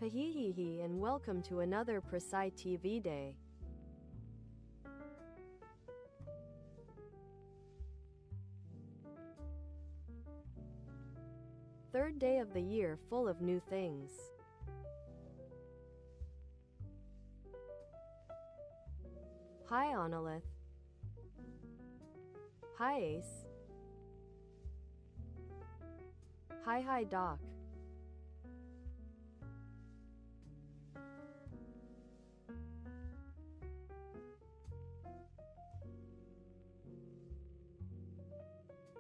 Hehehehe, and welcome to another PrisciTV day. Third day of the year full of new things. Hi Onolith. Hi Ace. Hi Doc.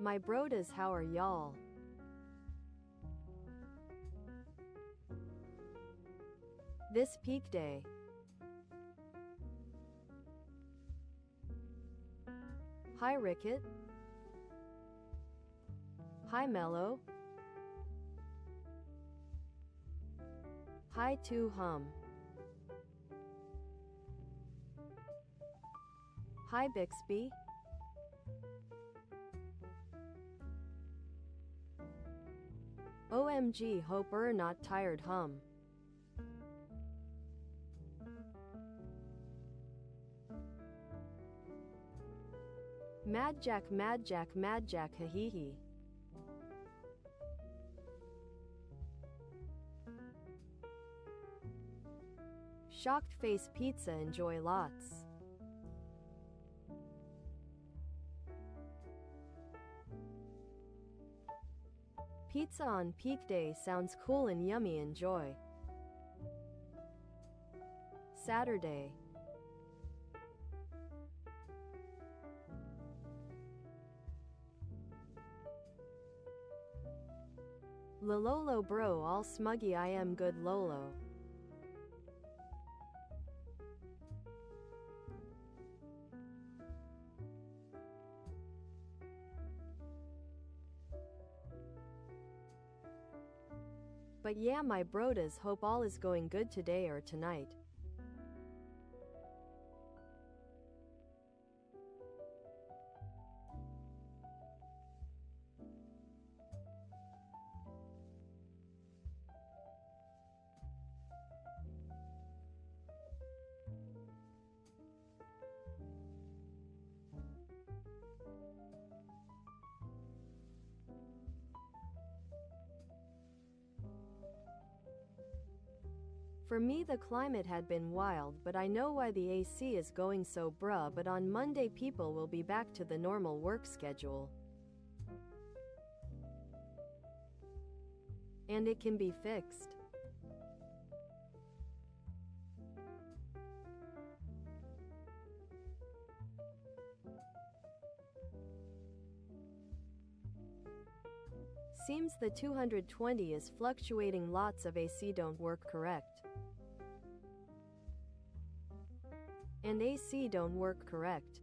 My brodas, how are y'all? This peak day. Hi Ricket. Hi Mellow. Hi to Hum. Hi Bixby. OMG, hope not tired Hum. Mad Jack, hehehe. Shocked face pizza, enjoy lots. Pizza on peak day sounds cool and yummy, enjoy. Saturday. Lolo bro, all smuggy, I am good Lolo. But yeah, my brodas, hope all is going good today or tonight. For me the climate had been wild, but I know why the AC is going so bruh, but on Monday people will be back to the normal work schedule. And it can be fixed. Seems the 220 is fluctuating, lots of AC don't work correct. And AC don't work correct.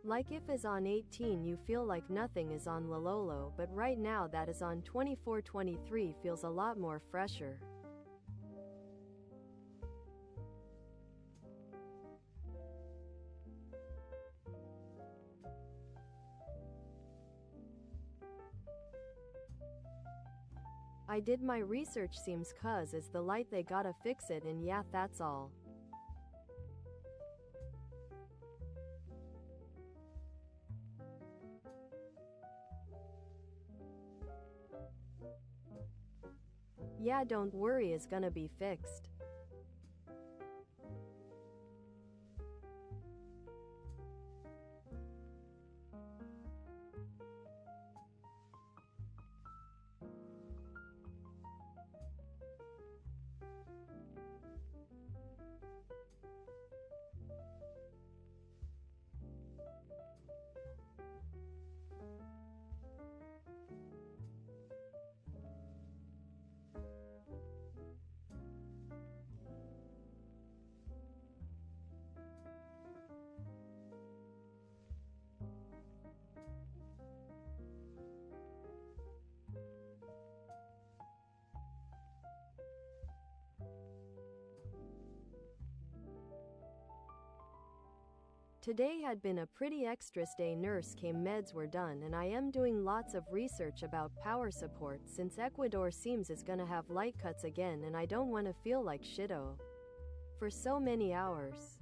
Like if is on 18 you feel like nothing is on Lololo, but right now that is on 24-23 feels a lot more fresher. I did my research, seems cuz is the light they gotta fix it, and yeah, that's all. Yeah, don't worry, is gonna be fixed. Today had been a pretty extras day. Nurse came, meds were done, and I am doing lots of research about power support since Ecuador seems is gonna have light cuts again and I don't wanna feel like shito for so many hours.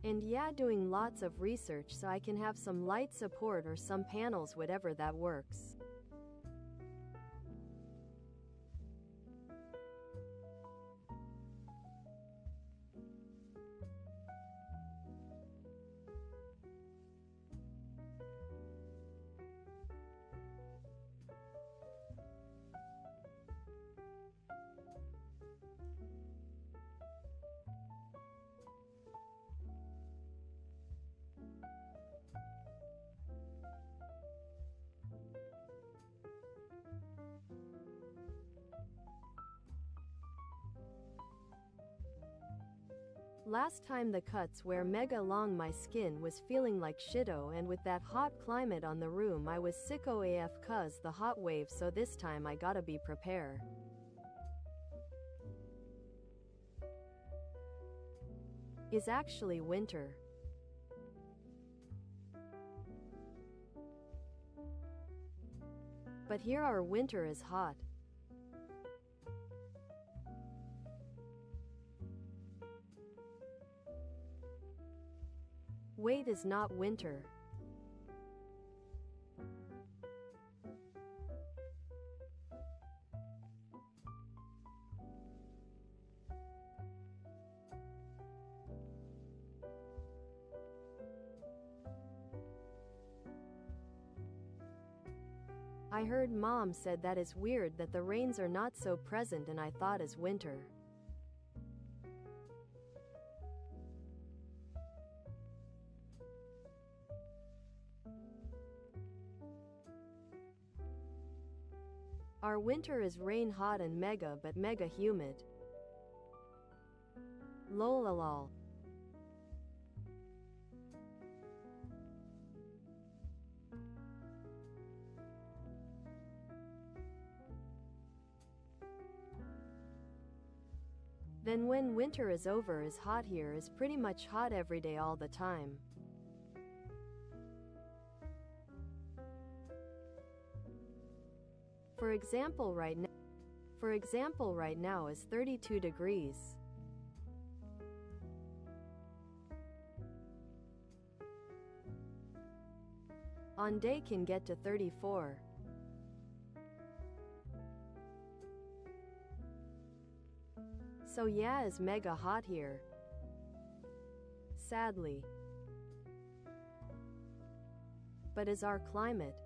And yeah, doing lots of research so I can have some light support or some panels, whatever that works. Last time the cuts were mega long, my skin was feeling like shito, and with that hot climate on the room I was sicko AF cuz the hot wave, so this time I gotta be prepared. Is actually winter. But here our winter is hot. Wait, is not winter. I heard mom said that is weird that the rains are not so present, and I thought is winter. Our winter is rain hot and mega but mega humid. Lol. Then when winter is over is hot. Here is pretty much hot every day all the time. For example right now is 32 degrees. On day can get to 34. So yeah, is mega hot here. Sadly. But is our climate.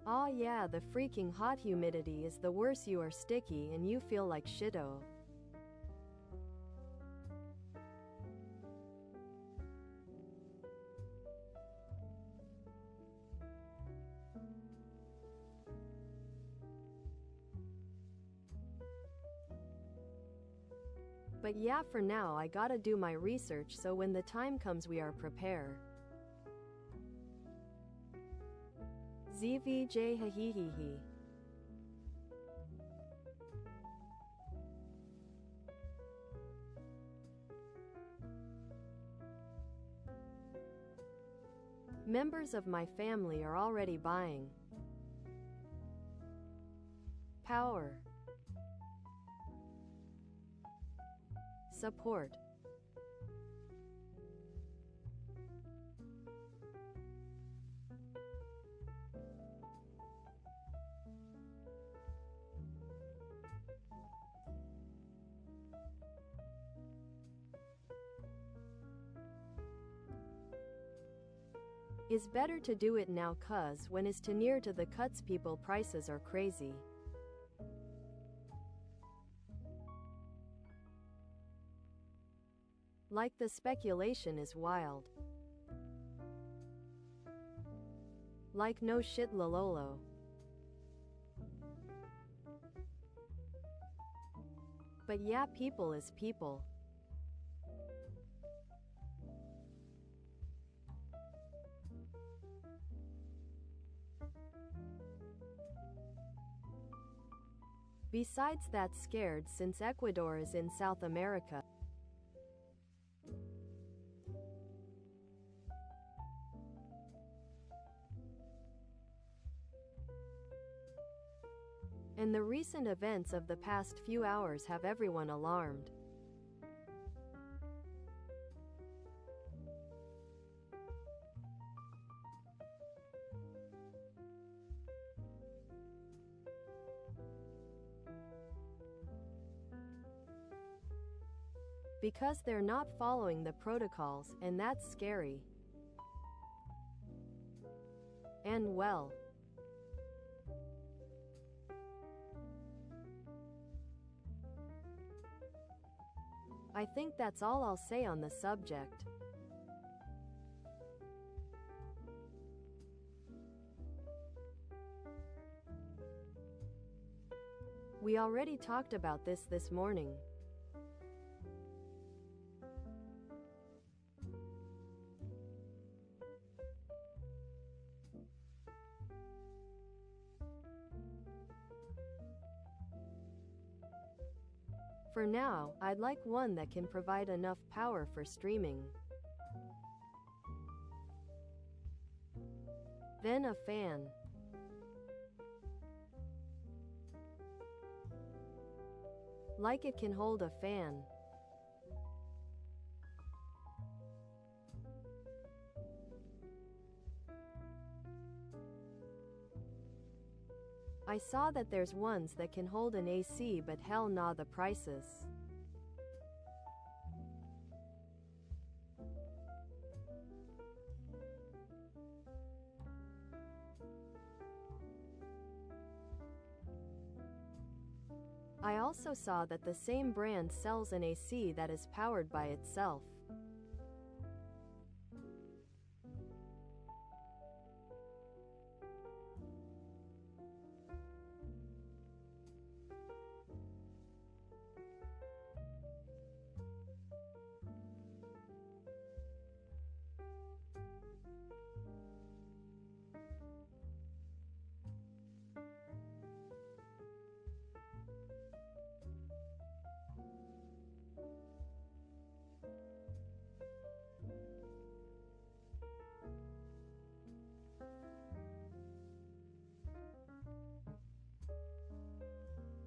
Aw yeah, the freaking hot humidity is the worst. You are sticky and you feel like shito. But yeah, for now I gotta do my research so when the time comes we are prepared. ZVJ hahihihi. Members of my family are already buying power support. Is better to do it now cuz when is too near to the cuts people prices are crazy. Like the speculation is wild. Like no shit lololo. But yeah, people is people. Besides that, scared since Ecuador is in South America. And the recent events of the past few hours have everyone alarmed. Because they're not following the protocols, and that's scary. And well, I think that's all I'll say on the subject. We already talked about this morning. For now, I'd like one that can provide enough power for streaming. Then a fan. Like it can hold a fan. I saw that there's ones that can hold an AC, but hell nah, the prices. I also saw that the same brand sells an AC that is powered by itself.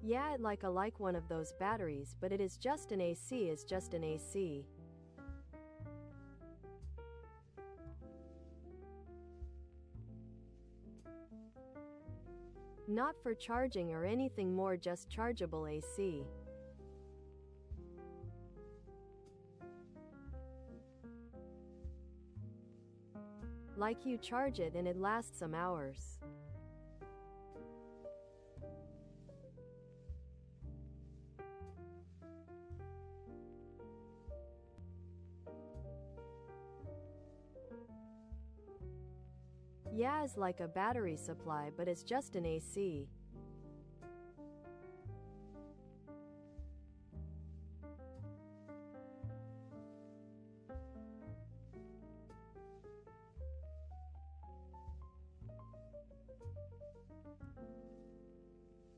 Yeah, I'd like one of those batteries, but it is just an AC is just an AC. Not for charging or anything more, just chargeable AC. Like you charge it and it lasts some hours. Yeah, is like a battery supply, but it's just an AC.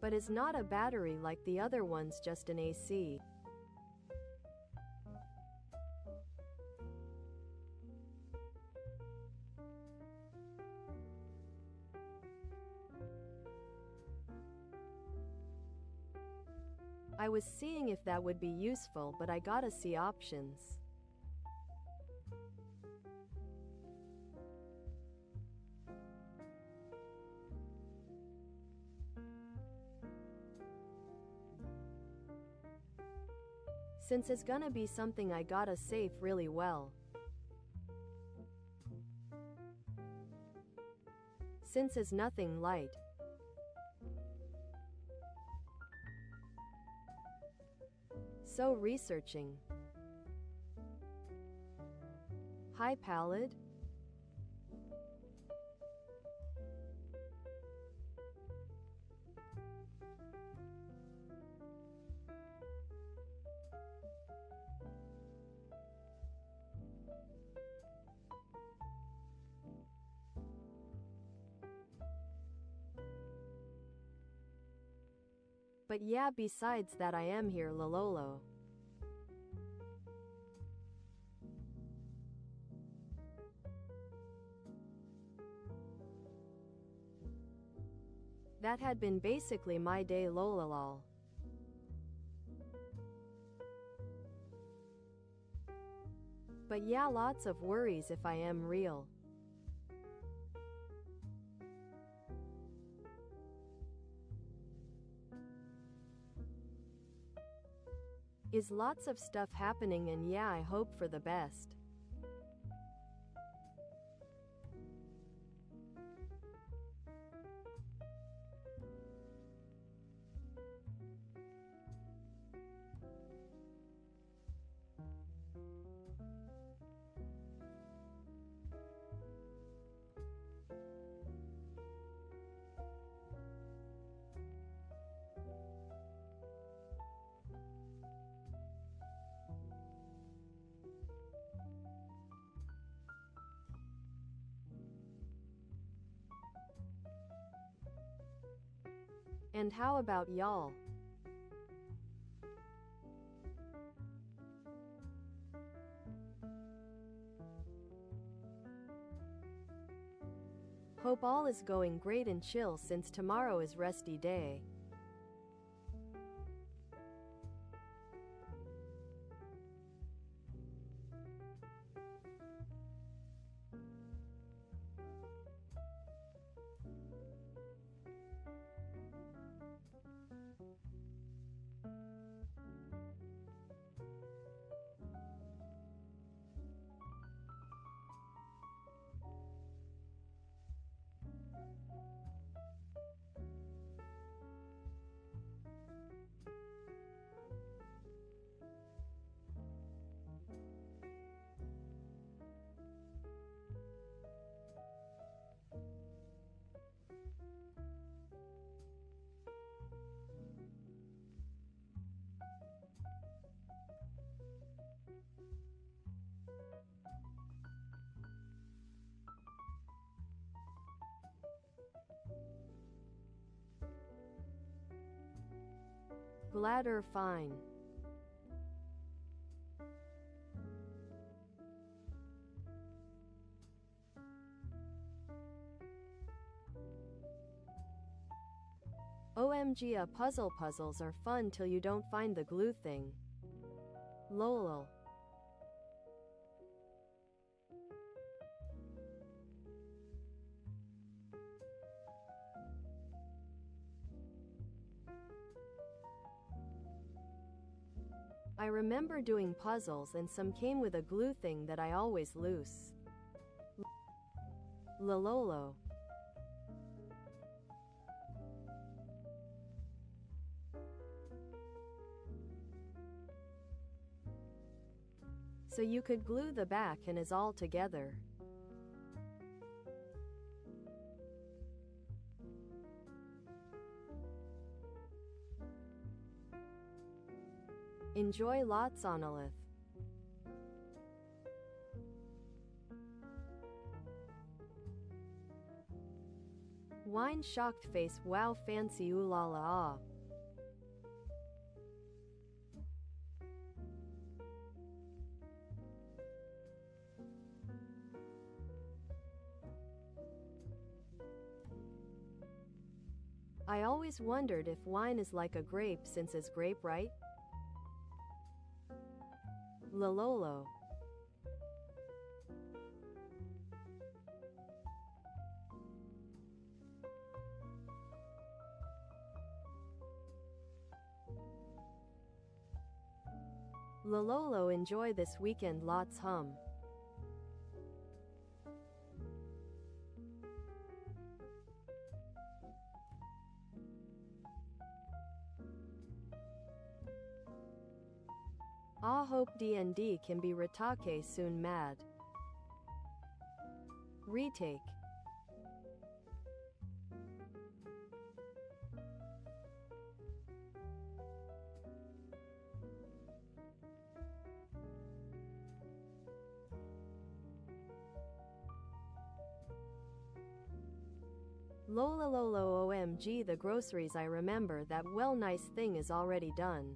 But is not a battery like the other ones, just an AC. I was seeing if that would be useful, but I gotta see options. Since it's gonna be something I gotta save really well. since is nothing light. So researching. High pallid? But yeah, besides that I am here lololo. That had been basically my day lololol. But yeah, lots of worries if I am real. Is lots of stuff happening, and yeah, I hope for the best. And how about y'all? Hope all is going great and chill since tomorrow is resty day. Glad or fine. OMG, puzzles are fun till you don't find the glue thing. Lol. I remember doing puzzles and some came with a glue thing that I always lose. Lololo. So you could glue the back and is all together. Enjoy lots Onolith. Wine shocked face, wow fancy, ooh la la ah. I always wondered if wine is like a grape since is grape right? Lololo. Lololo, enjoy this weekend, lots hum. I hope D&D can be Ritake soon. Mad. Retake. Lola lolo OMG, the groceries. I remember that. Well, nice thing is already done.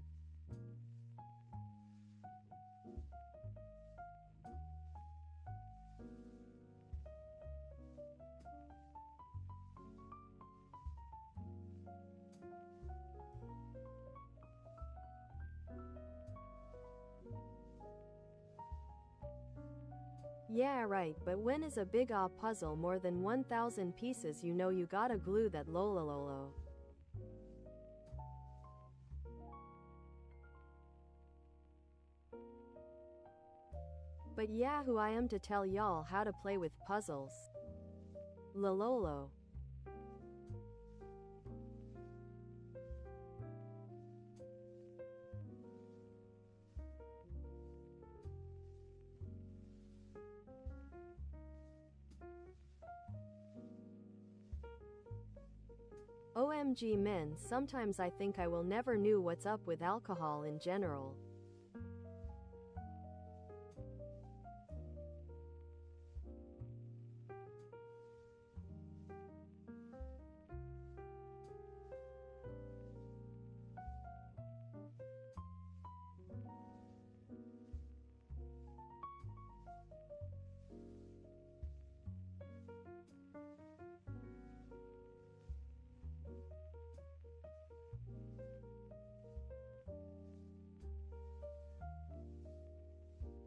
Yeah, right, but when is a big puzzle more than 1,000 pieces? You know you gotta glue that. Lola lolo. But yeah, who I am to tell y'all how to play with puzzles. Lololo. OMG men, sometimes I think I will never knew what's up with alcohol in general.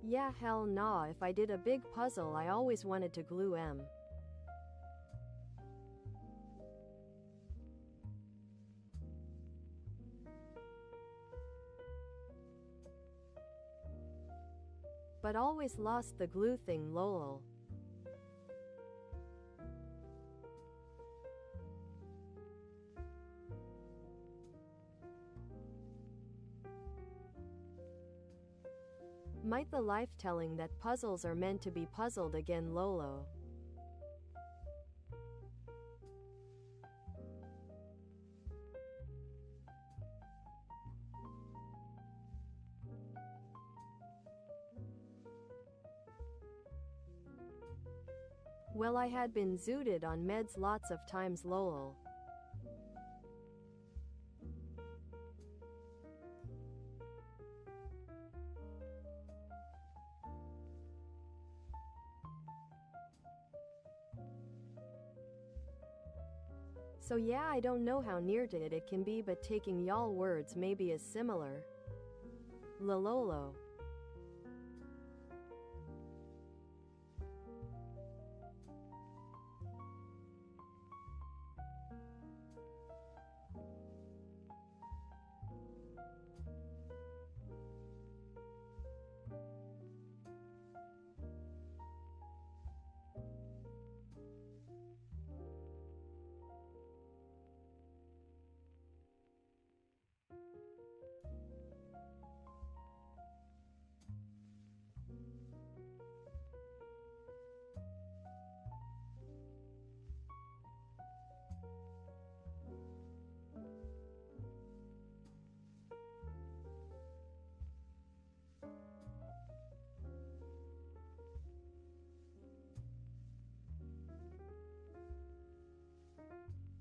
Yeah, hell nah, if I did a big puzzle I always wanted to glue M. But always lost the glue thing. Lol. Might the life telling that puzzles are meant to be puzzled again. Lolo. Well, I had been zooted on meds lots of times. Lol. So yeah, I don't know how near to it can be, but taking y'all words maybe is similar. Lololo.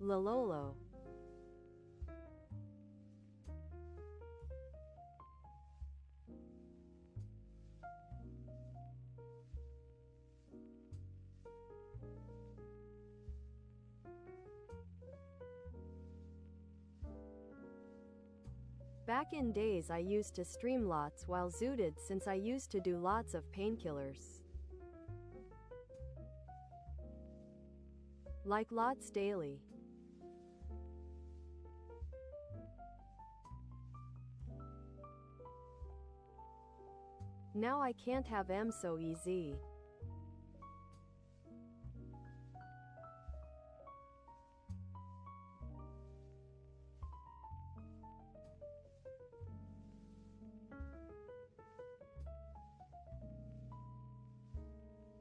Lololo. Back in days I used to stream lots while zooted, since I used to do lots of painkillers. Like lots daily. Now I can't have M so easy.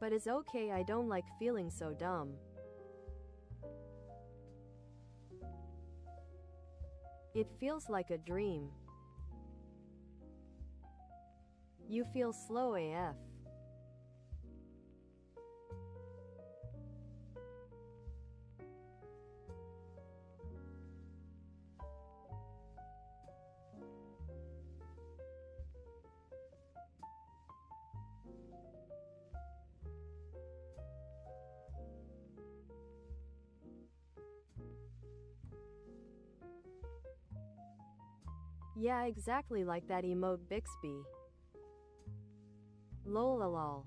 But it's okay, I don't like feeling so dumb. It feels like a dream. You feel slow AF. Yeah, exactly like that emote Bixby. Lol.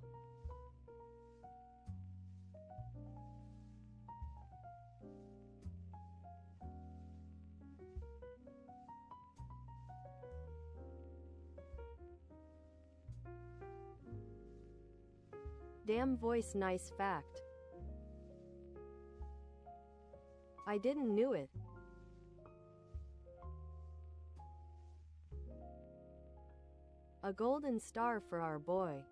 Damn voice, nice fact. I didn't knew it. A golden star for our boy.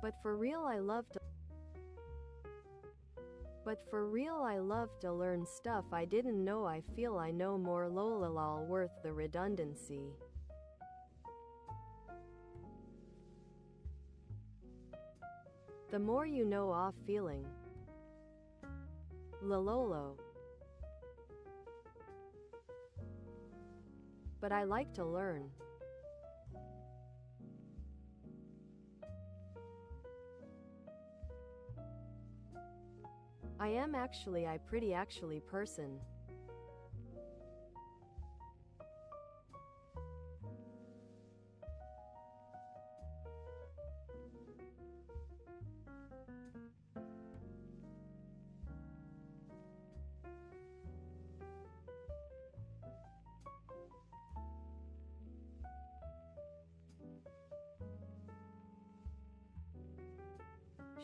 But for real I love to learn stuff I didn't know. I feel I know more. Lol, worth the redundancy. The more you know, off feeling. Lololo. But I like to learn. I am actually pretty actually person.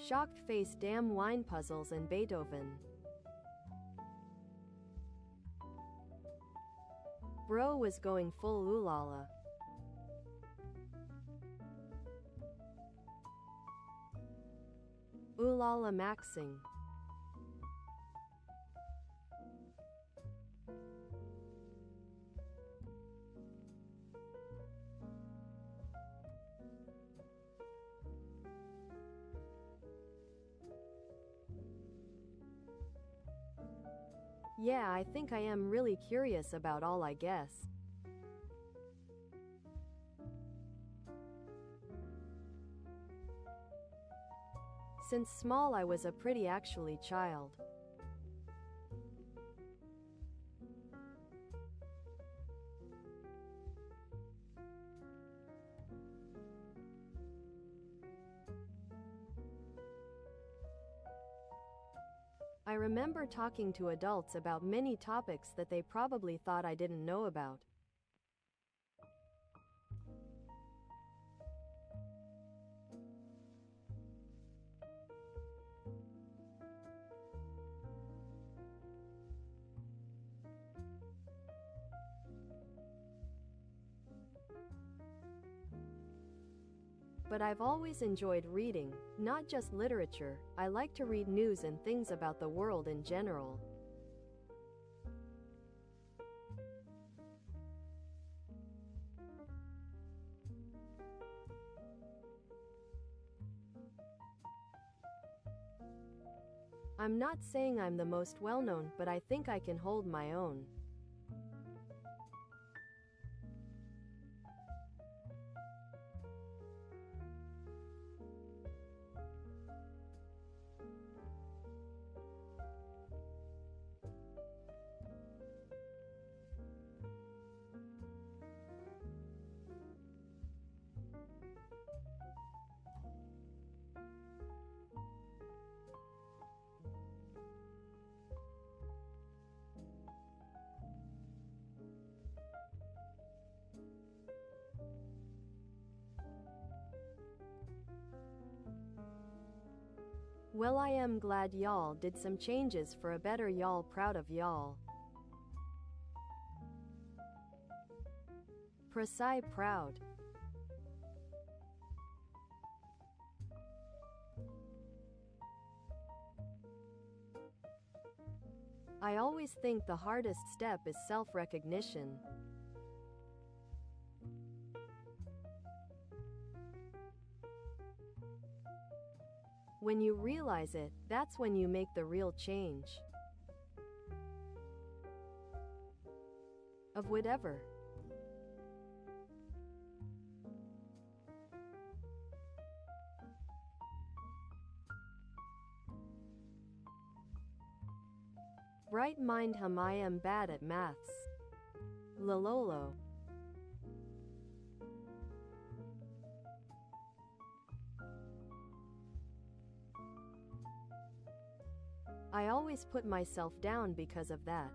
Shocked face, damn wine puzzles and Beethoven. Bro was going full oolala. Oolala maxing. Yeah, I think I am really curious about all, I guess. Since small I was a pretty actually child. I remember talking to adults about many topics that they probably thought I didn't know about. But I've always enjoyed reading, not just literature. I like to read news and things about the world in general. I'm not saying I'm the most well-known, but I think I can hold my own. Well, I am glad y'all did some changes for a better y'all. Proud of y'all. Prisci proud. I always think the hardest step is self-recognition. When you realize it, that's when you make the real change. Of whatever. Bright mind. I am bad at maths. Lololo. I always put myself down because of that.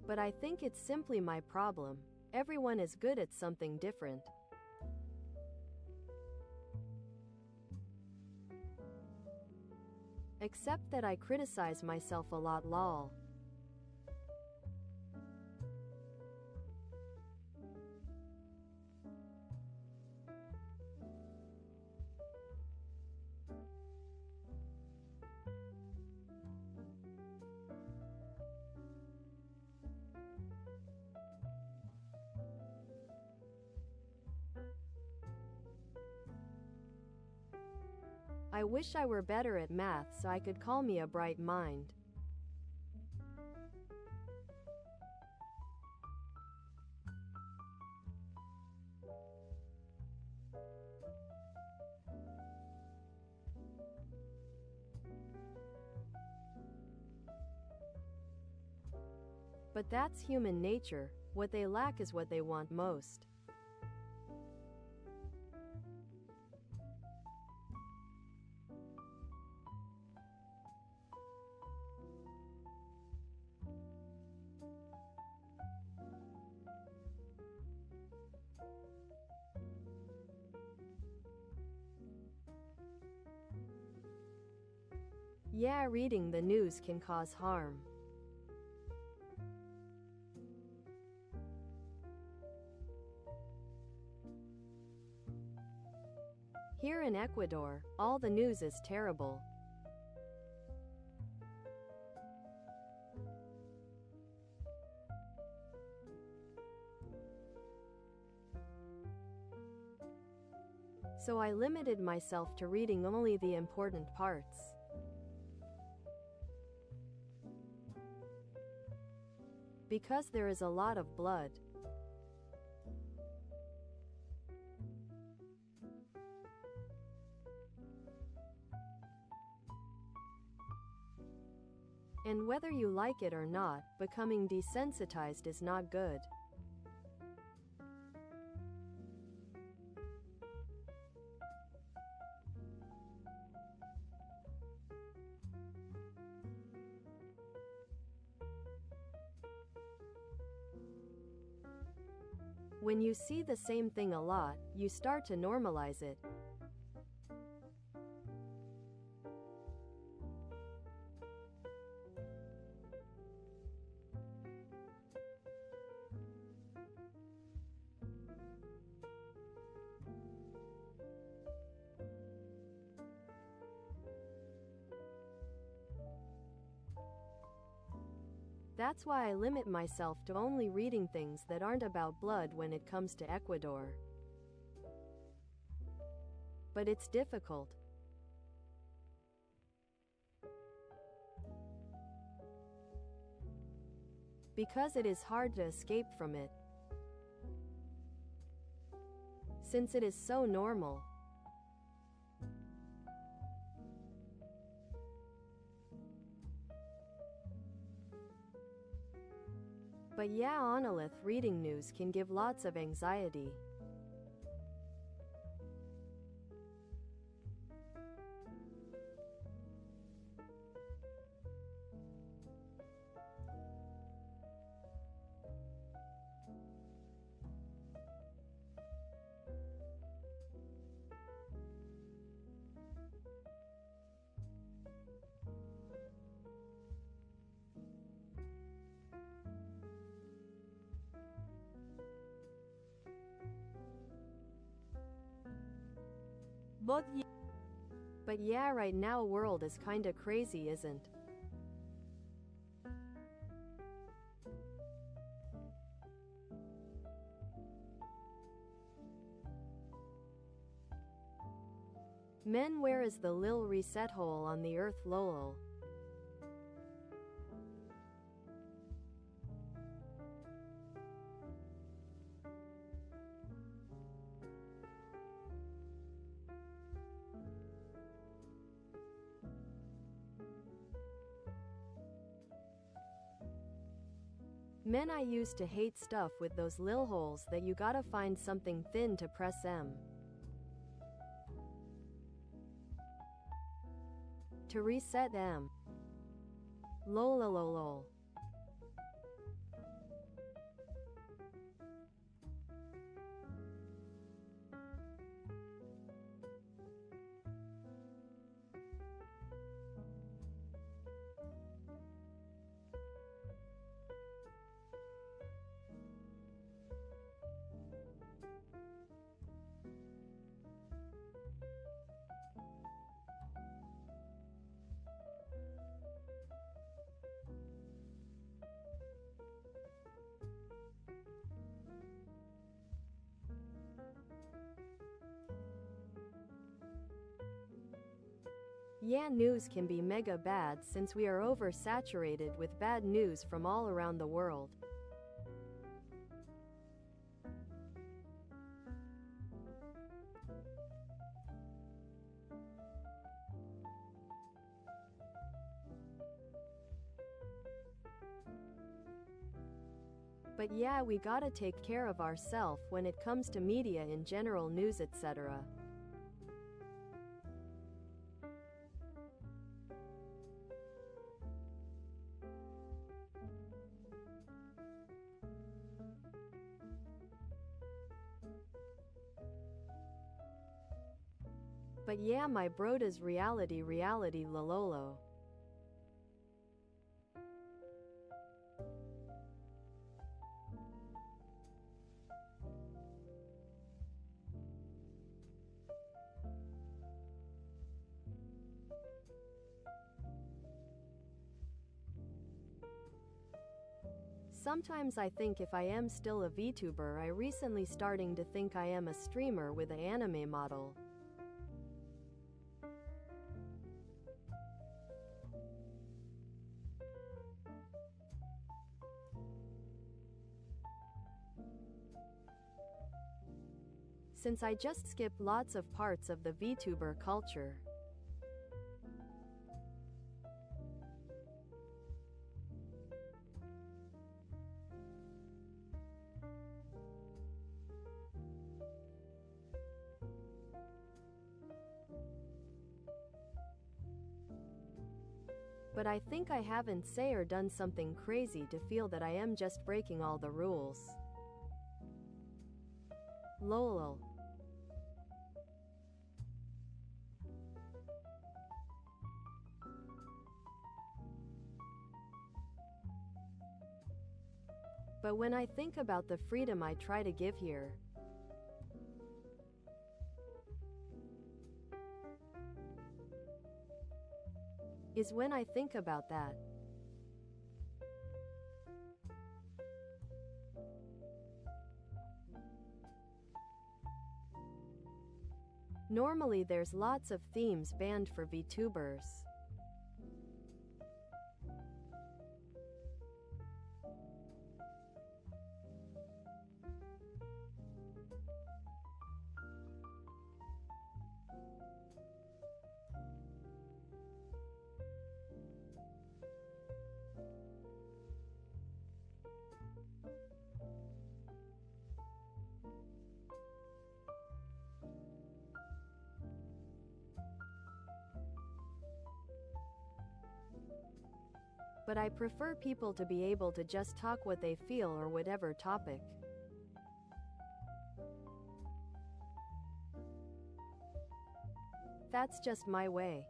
But I think it's simply my problem. Everyone is good at something different. Except that I criticize myself a lot, lol. I wish I were better at math so I could call me a bright mind. But that's human nature. What they lack is what they want most. Yeah, reading the news can cause harm. Here in Ecuador, all the news is terrible. So I limited myself to reading only the important parts. Because there is a lot of blood. And whether you like it or not, becoming desensitized is not good. When you see the same thing a lot, you start to normalize it. That's why I limit myself to only reading things that aren't about blood when it comes to Ecuador. But it's difficult. Because it is hard to escape from it. Since it is so normal. But yeah, Onolith, reading news can give lots of anxiety. But yeah, right now world is kinda crazy, isn't? Men, where is the lil reset hole on the earth, lol? Men, I used to hate stuff with those lil holes that you gotta find something thin to press M. To reset M. Lol. Yeah, news can be mega bad since we are oversaturated with bad news from all around the world. But yeah, we gotta take care of ourself when it comes to media in general, news, etc. But yeah, my broda's reality lololo. Sometimes I think if I am still a VTuber, I recently starting to think I am a streamer with an anime model. Since I just skip lots of parts of the VTuber culture. But I think I haven't say or done something crazy to feel that I am just breaking all the rules. Lol. But when I think about the freedom I try to give here, is when I think about that. Normally there's lots of themes banned for VTubers. But I prefer people to be able to just talk what they feel or whatever topic. That's just my way.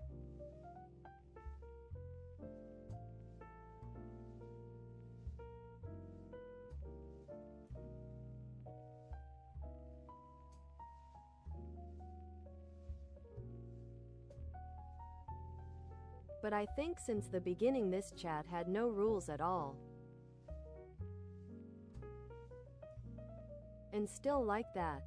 But I think since the beginning this chat had no rules at all. And still like that.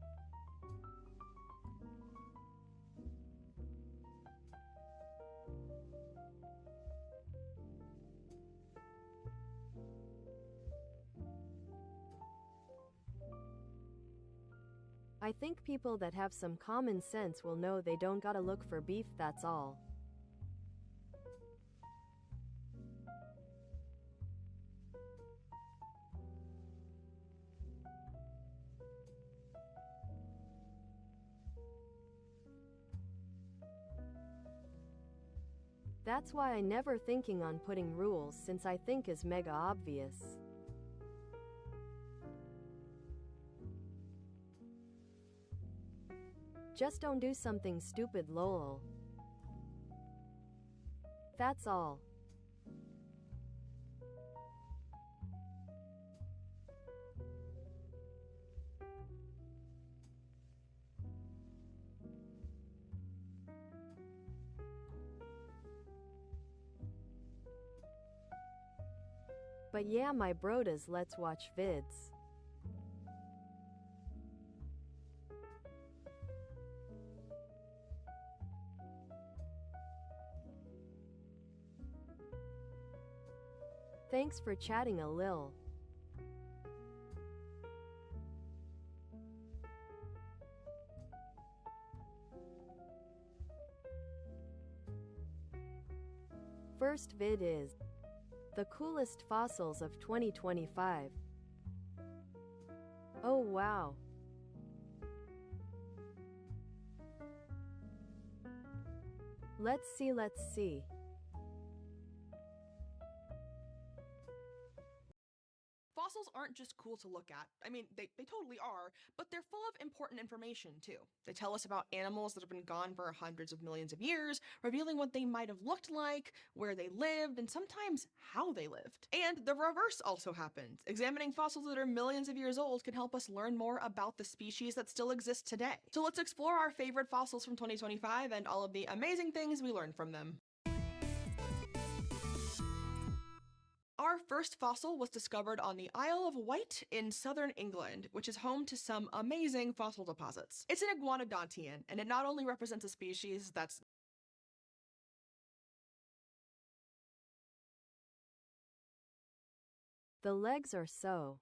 I think people that have some common sense will know they don't gotta look for beef, that's all. That's why I never thinking on putting rules since I think is mega obvious. Just don't do something stupid, lol. That's all. But yeah, my brodas, let's watch vids. Thanks for chatting a lil. First vid is the coolest fossils of 2025. Oh wow. Let's see. Fossils aren't just cool to look at. I mean, they totally are, but they're full of important information too. They tell us about animals that have been gone for hundreds of millions of years, revealing what they might have looked like, where they lived, and sometimes how they lived. And the reverse also happens. Examining fossils that are millions of years old can help us learn more about the species that still exist today. So let's explore our favorite fossils from 2025 and all of the amazing things we learned from them. Our first fossil was discovered on the Isle of Wight in southern England, which is home to some amazing fossil deposits. It's an iguanodontian, and it not only represents a species that's The legs are so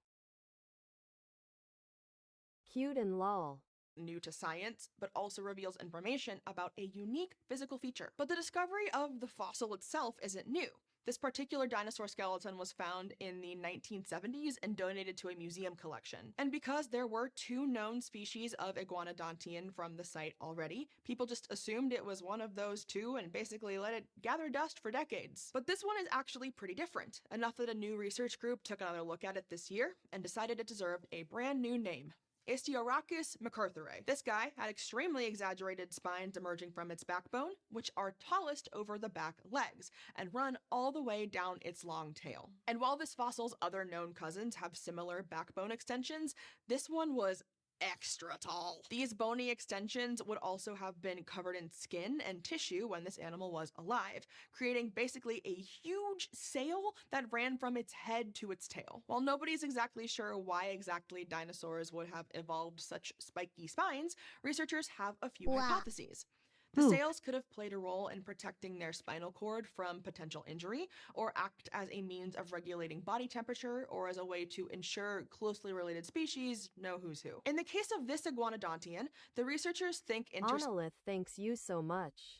cute and lol. New to science, but also reveals information about a unique physical feature. But the discovery of the fossil itself isn't new. This particular dinosaur skeleton was found in the 1970s and donated to a museum collection. And because there were 2 known species of iguanodontian from the site already, people just assumed it was one of those 2 and basically let it gather dust for decades. But this one is actually pretty different, enough that a new research group took another look at it this year and decided it deserved a brand new name. Istiorachus macarthurae. This guy had extremely exaggerated spines emerging from its backbone, which are tallest over the back legs, and run all the way down its long tail. And while this fossil's other known cousins have similar backbone extensions, this one was extra tall. These bony extensions would also have been covered in skin and tissue when this animal was alive, creating basically a huge sail that ran from its head to its tail. While nobody's exactly sure why exactly dinosaurs would have evolved such spiky spines, researchers have a few hypotheses. The sails could have played a role in protecting their spinal cord from potential injury, or act as a means of regulating body temperature, or as a way to ensure closely related species know who's who. In the case of this iguanodontian, the researchers think Monolith, thanks you so much.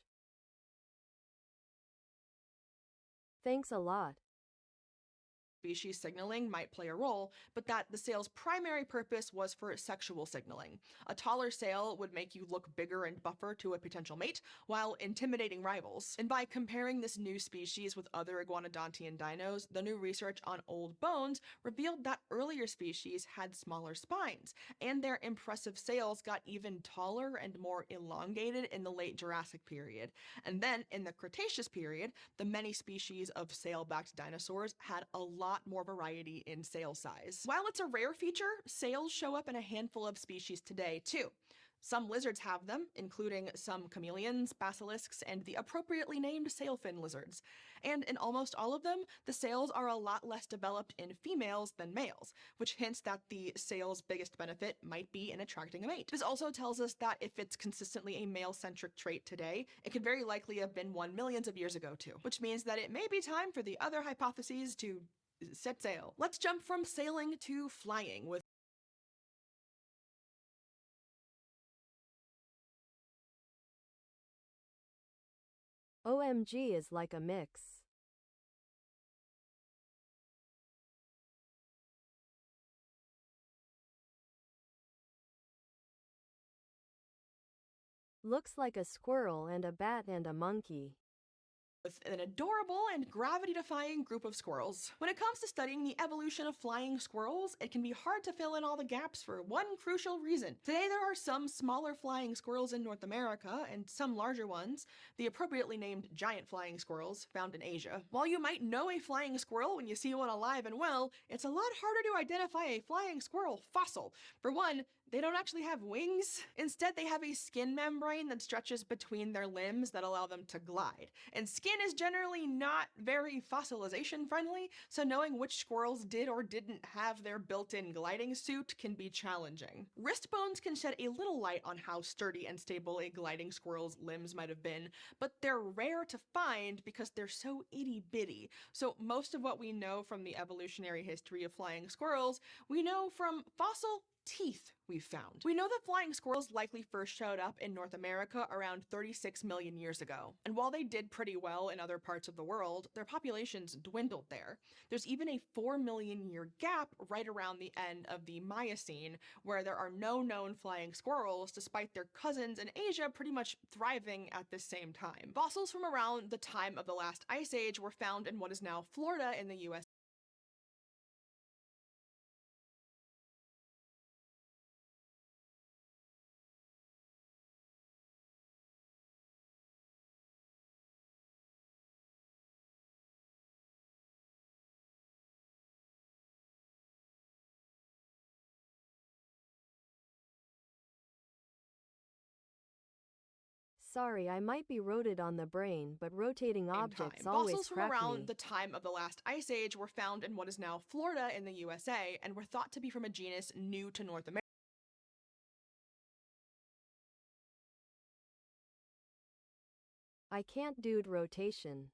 Thanks a lot. Species signaling might play a role, but that the sail's primary purpose was for sexual signaling. A taller sail would make you look bigger and buffer to a potential mate, while intimidating rivals. And by comparing this new species with other iguanodontian dinos, the new research on old bones revealed that earlier species had smaller spines, and their impressive sails got even taller and more elongated in the late Jurassic period. And then, in the Cretaceous period, the many species of sail-backed dinosaurs had a lot more variety in sail size. While it's a rare feature, sails show up in a handful of species today too. Some lizards have them, including some chameleons, basilisks, and the appropriately named sailfin lizards. And in almost all of them, the sails are a lot less developed in females than males, which hints that the sail's biggest benefit might be in attracting a mate. This also tells us that if it's consistently a male-centric trait today, it could very likely have been one millions of years ago too, which means that it may be time for the other hypotheses to set sail. Let's jump from sailing to flying with OMG is like a mix. Looks like a squirrel and a bat and a monkey. with an adorable and gravity-defying group of squirrels. When it comes to studying the evolution of flying squirrels, it can be hard to fill in all the gaps for one crucial reason. Today there are some smaller flying squirrels in North America and some larger ones, the appropriately named giant flying squirrels, found in Asia. While you might know a flying squirrel when you see one alive and well, it's a lot harder to identify a flying squirrel fossil. For one, they don't actually have wings. Instead, they have a skin membrane that stretches between their limbs that allow them to glide. And skin is generally not very fossilization friendly, so knowing which squirrels did or didn't have their built-in gliding suit can be challenging. Wrist bones can shed a little light on how sturdy and stable a gliding squirrel's limbs might have been, but they're rare to find because they're so itty-bitty. So most of what we know from the evolutionary history of flying squirrels, we know from fossil teeth we've found. We know that flying squirrels likely first showed up in North America around 36 million years ago. And while they did pretty well in other parts of the world, their populations dwindled there. There's even a 4 million year gap right around the end of the Miocene, where there are no known flying squirrels, despite their cousins in Asia pretty much thriving at the same time. Fossils from around the time of the last ice age were found in what is now Florida in the US. Sorry, I might be roted on the brain, but rotating objects always Fossils from crack around me. the time of the last ice age were found in what is now Florida in the USA and were thought to be from a genus new to North America. I can't do rotation.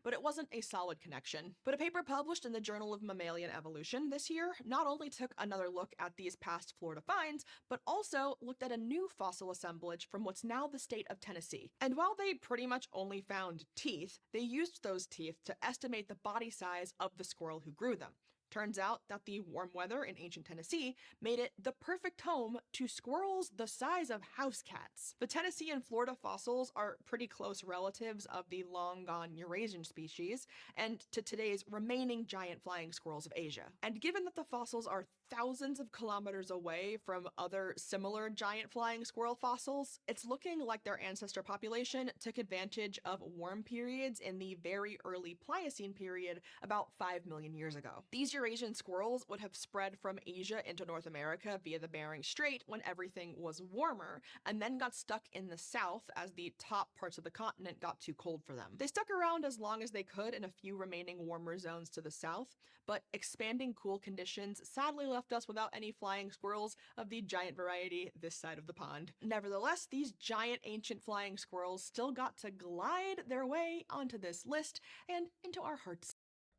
But it wasn't a solid connection. But a paper published in the Journal of Mammalian Evolution this year not only took another look at these past Florida finds, but also looked at a new fossil assemblage from what's now the state of Tennessee. And while they pretty much only found teeth, they used those teeth to estimate the body size of the squirrel who grew them. Turns out that the warm weather in ancient Tennessee made it the perfect home to squirrels the size of house cats. The Tennessee and Florida fossils are pretty close relatives of the long-gone Eurasian species, and to today's remaining giant flying squirrels of Asia. And given that the fossils are thousands of kilometers away from other similar giant flying squirrel fossils, it's looking like their ancestor population took advantage of warm periods in the very early Pliocene period about 5 million years ago. These Eurasian squirrels would have spread from Asia into North America via the Bering Strait when everything was warmer, and then got stuck in the south as the top parts of the continent got too cold for them. They stuck around as long as they could in a few remaining warmer zones to the south, but expanding cool conditions sadly left us without any flying squirrels of the giant variety this side of the pond. Nevertheless, these giant ancient flying squirrels still got to glide their way onto this list and into our hearts.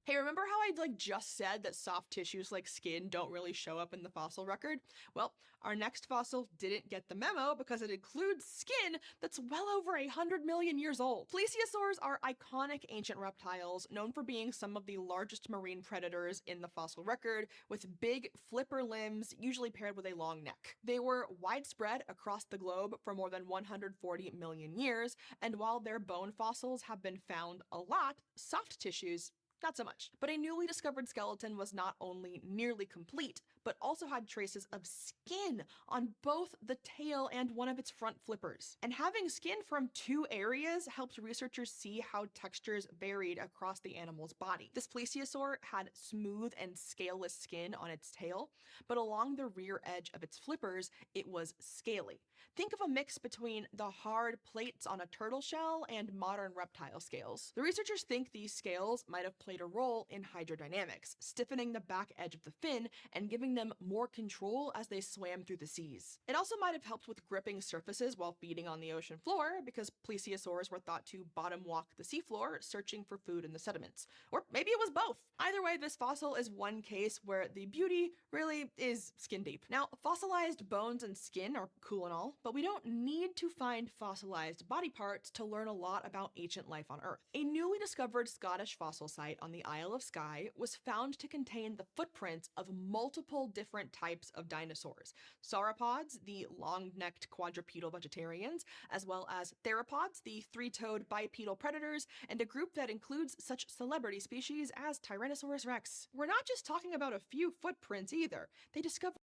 Hey, remember how I just said that soft tissues like skin don't really show up in the fossil record? Well, our next fossil didn't get the memo because it includes skin that's well over 100 million years old. Plesiosaurs are iconic ancient reptiles known for being some of the largest marine predators in the fossil record, with big flipper limbs, usually paired with a long neck. They were widespread across the globe for more than 140 million years, and while their bone fossils have been found a lot, soft tissues not so much. But a newly discovered skeleton was not only nearly complete, but also had traces of skin on both the tail and one of its front flippers. And having skin from two areas helped researchers see how textures varied across the animal's body. This plesiosaur had smooth and scaleless skin on its tail, but along the rear edge of its flippers, it was scaly. Think of a mix between the hard plates on a turtle shell and modern reptile scales. The researchers think these scales might have played a role in hydrodynamics, stiffening the back edge of the fin and giving them more control as they swam through the seas. It also might have helped with gripping surfaces while feeding on the ocean floor, because plesiosaurs were thought to bottom walk the seafloor, searching for food in the sediments. Or maybe it was both. Either way, this fossil is one case where the beauty really is skin deep. Now, fossilized bones and skin are cool and all, but we don't need to find fossilized body parts to learn a lot about ancient life on Earth. A newly discovered Scottish fossil site on the Isle of Skye was found to contain the footprints of multiple different types of dinosaurs. Sauropods, the long-necked quadrupedal vegetarians, as well as theropods, the three-toed bipedal predators, and a group that includes such celebrity species as Tyrannosaurus rex. We're not just talking about a few footprints either. They discovered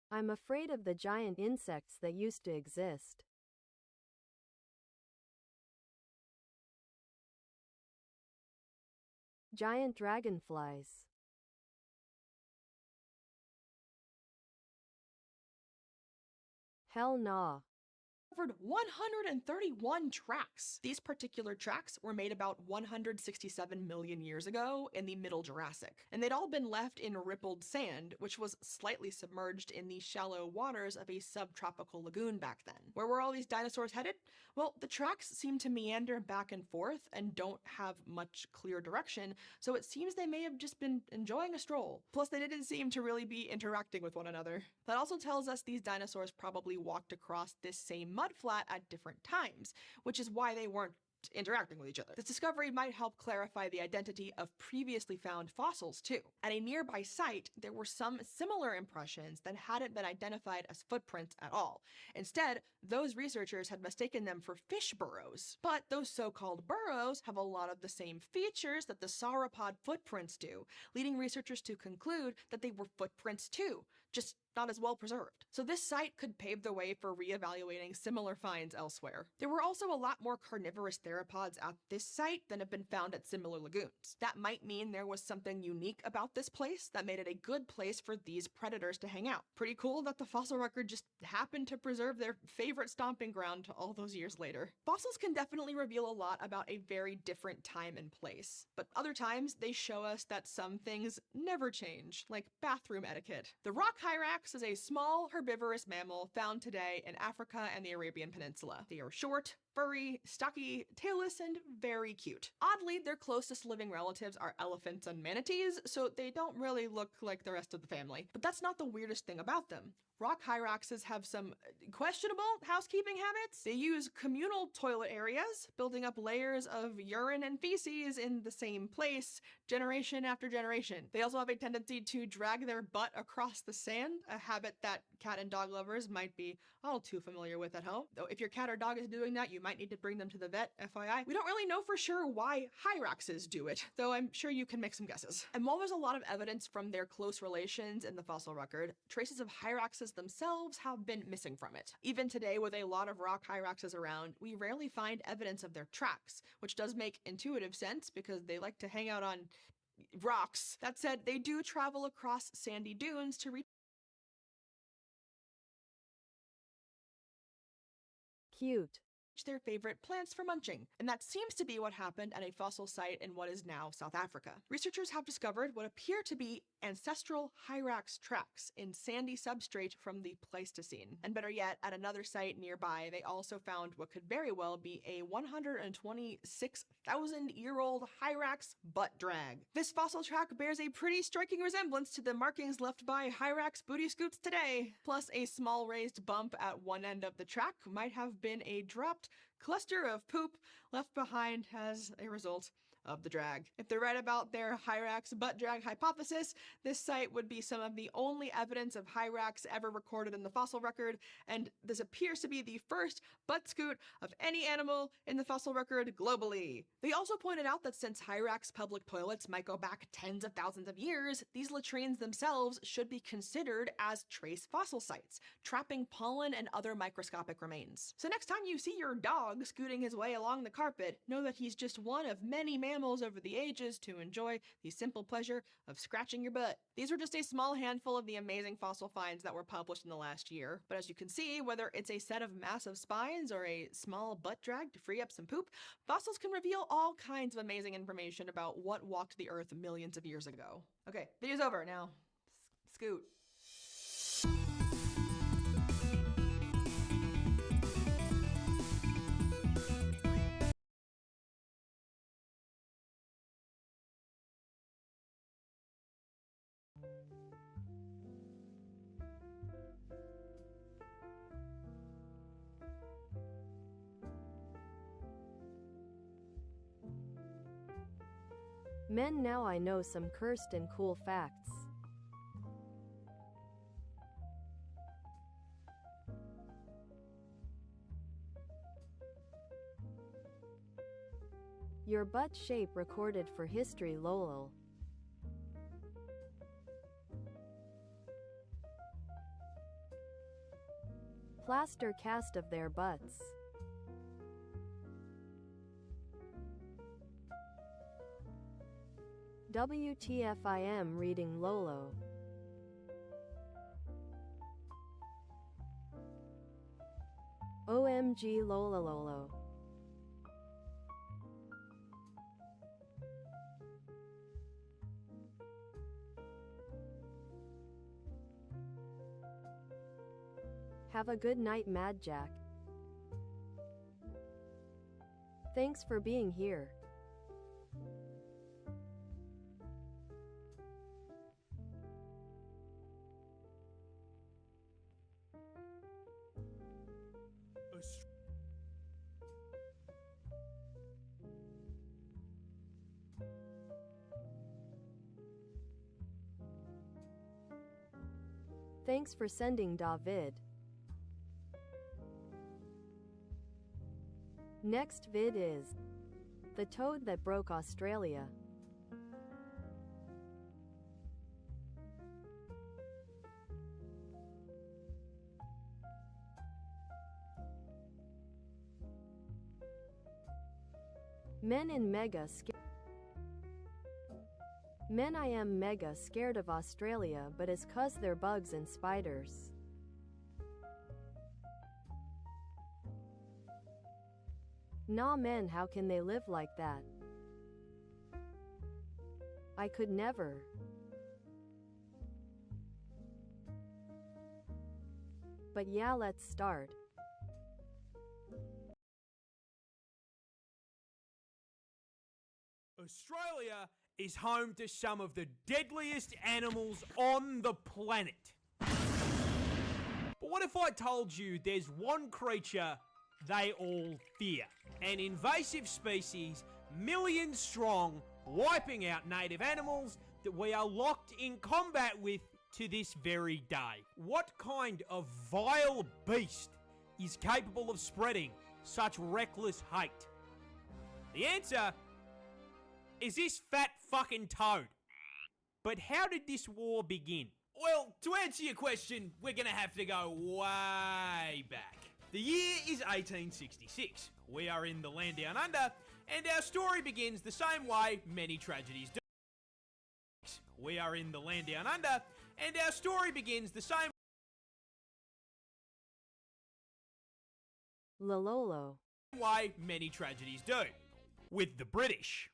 I'm afraid of the giant insects that used to exist. Giant dragonflies. Hell nah. 131 tracks. These particular tracks were made about 167 million years ago in the Middle Jurassic, and they'd all been left in rippled sand, which was slightly submerged in the shallow waters of a subtropical lagoon back then. Where were all these dinosaurs headed? Well, the tracks seem to meander back and forth and don't have much clear direction, so it seems they may have just been enjoying a stroll. Plus, they didn't seem to really be interacting with one another. That also tells us these dinosaurs probably walked across this same mud flat at different times, which is why they weren't interacting with each other. This discovery might help clarify the identity of previously found fossils too. At a nearby site, there were some similar impressions that hadn't been identified as footprints at all. Instead, those researchers had mistaken them for fish burrows. But those so-called burrows have a lot of the same features that the sauropod footprints do, leading researchers to conclude that they were footprints too, just not as well preserved. So this site could pave the way for reevaluating similar finds elsewhere. There were also a lot more carnivorous theropods at this site than have been found at similar lagoons. That might mean there was something unique about this place that made it a good place for these predators to hang out. Pretty cool that the fossil record just happened to preserve their favorite stomping ground all those years later. Fossils can definitely reveal a lot about a very different time and place, but other times they show us that some things never change, like bathroom etiquette. The rock hyrax is a small herbivorous mammal found today in Africa and the Arabian Peninsula. They are short, furry, stocky, tailless, and very cute. Oddly, their closest living relatives are elephants and manatees, so they don't really look like the rest of the family. But that's not the weirdest thing about them. Rock hyraxes have some questionable housekeeping habits. They use communal toilet areas, building up layers of urine and feces in the same place, generation after generation. They also have a tendency to drag their butt across the sand, a habit that cat and dog lovers might be all too familiar with at home. Though if your cat or dog is doing that, you might need to bring them to the vet, FYI. We don't really know for sure why hyraxes do it, though I'm sure you can make some guesses. And while there's a lot of evidence from their close relations in the fossil record, traces of hyraxes themselves have been missing from it. Even today, with a lot of rock hyraxes around, we rarely find evidence of their tracks, which does make intuitive sense because they like to hang out on rocks. That said, they do travel across sandy dunes to reach Cute. their favorite plants for munching, and that seems to be what happened at a fossil site in what is now South Africa. Researchers have discovered what appear to be ancestral hyrax tracks in sandy substrate from the Pleistocene. And better yet, at another site nearby, they also found what could very well be a 126,000-year-old hyrax butt drag. This fossil track bears a pretty striking resemblance to the markings left by hyrax booty scoots today. Plus, a small raised bump at one end of the track might have been a dropped cluster of poop left behind as a result of the drag. If they're right about their Hyrax butt drag hypothesis, this site would be some of the only evidence of Hyrax ever recorded in the fossil record, and this appears to be the first butt scoot of any animal in the fossil record globally. They also pointed out that since Hyrax public toilets might go back tens of thousands of years, these latrines themselves should be considered as trace fossil sites, trapping pollen and other microscopic remains. So next time you see your dog scooting his way along the carpet, know that he's just one of many mammals over the ages to enjoy the simple pleasure of scratching your butt. These are just a small handful of the amazing fossil finds that were published in the last year, but as you can see, whether it's a set of massive spines or a small butt drag to free up some poop, fossils can reveal all kinds of amazing information about what walked the earth millions of years ago. Okay, video's over now. Scoot. Men, now I know some cursed and cool facts. Your butt shape recorded for history, lol. Plaster cast of their butts. WTF, I am reading Lolo. OMG Lola Lolo. Have a good night, Mad Jack. Thanks for being here. Thanks for sending David. Next vid is the toad that broke Australia. Men in mega Men, I am mega scared of Australia, but it's 'cause they're bugs and spiders. Nah men, how can they live like that? I could never. But yeah, let's start. Australia is home to some of the deadliest animals on the planet. But what if I told you there's one creature they all fear? An invasive species, millions strong, wiping out native animals that we are locked in combat with to this very day. What kind of vile beast is capable of spreading such reckless hate? The answer is this fat fucking toad. But how did this war begin? Well, to answer your question, we're gonna have to go way back. The year is 1866. We are in the land down under, and our story begins the same way many tragedies do. We are in the land down under, and our story begins the same Lololo. way many tragedies do. With the British.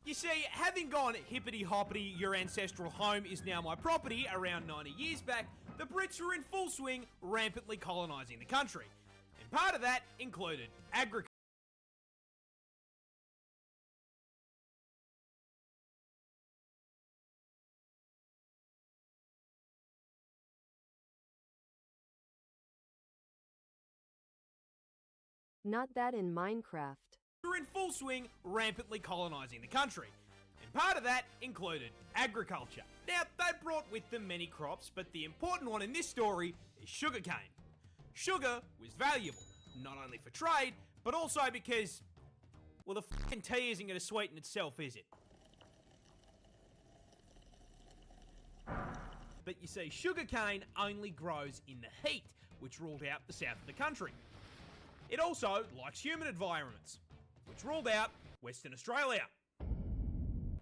You see, having gone hippity-hoppity, your ancestral home is now my property around 90 years back, the Brits were in full swing, rampantly colonising the country. And part of that included agriculture. Not that in Minecraft. were in full swing, rampantly colonising the country. And part of that included agriculture. Now, they brought with them many crops, but the important one in this story is sugarcane. Sugar was valuable, not only for trade, but also because, well, the fucking tea isn't going to sweeten itself, is it? But you see, sugarcane only grows in the heat, which ruled out the south of the country. It also likes humid environments, which ruled out Western Australia,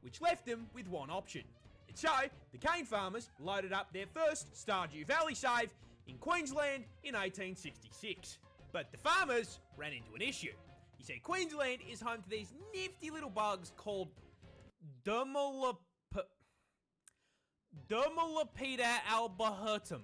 which left them with one option. And so, the cane farmers loaded up their first Stardew Valley save in Queensland in 1866. But the farmers ran into an issue. You see, Queensland is home to these nifty little bugs called Dermalopida albahertum.